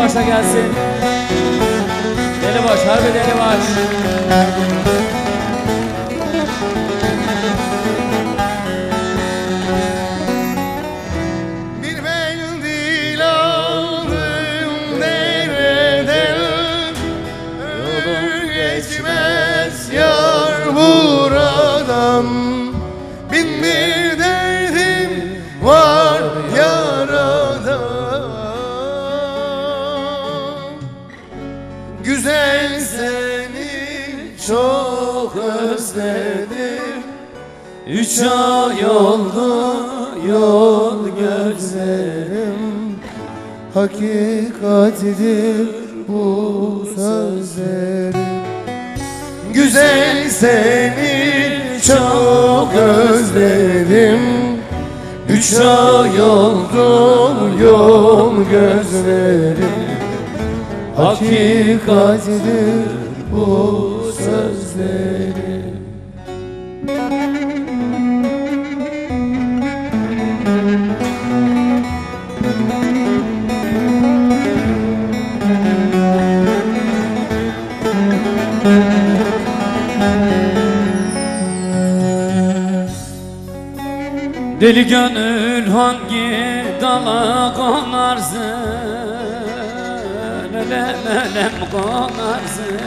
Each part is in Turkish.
başa gelsin. Deli baş, harbi deli baş. Bir mendil aldım nereden, ömür geçmez yar buradan. Bin bir derdim var yaradan. Güzel seni çok özledim. 3 ay oldu yol gözlerim. Hakikatidir bu sözlerim. Güzel seni çok özledim. 3 ay oldu yol gözlerim. Hakikatidir bu sözlerim. Deli gönül hangi dala konarsın, elem elem konarsın.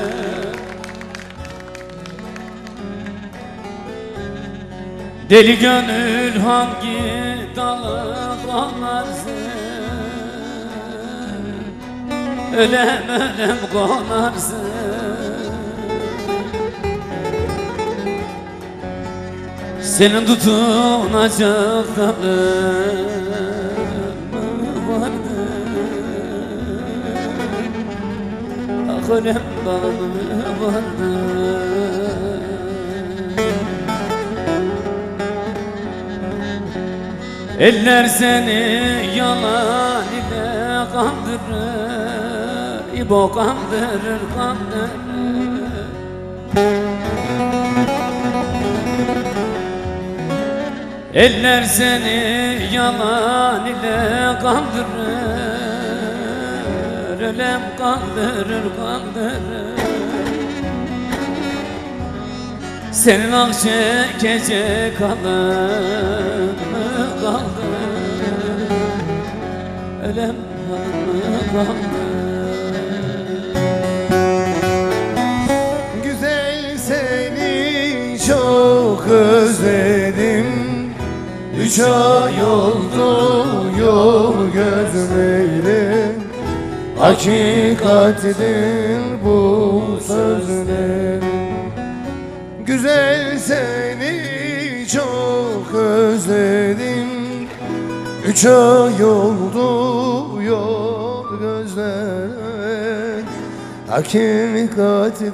Deli gönül hangi dala konarsın, elem elem konarsın. Senin tutunacak dalın mı vardı? Ah ölem dalın mı vardı? Eller seni yalan ile kandırır, İbo kandırır, kandırır. Eller seni yalan ile kandırır, ölem kandırır, kandırır. Senin ah çekecek halın mı kaldı, ölem halın kaldı. Güzel seni çok özledim. 3 ay oldu yol gözlerim. Hakikatidir bu sözlerim. Güzel seni çok özledim. 3 ay oldu yol gözlerim. Hakikatidir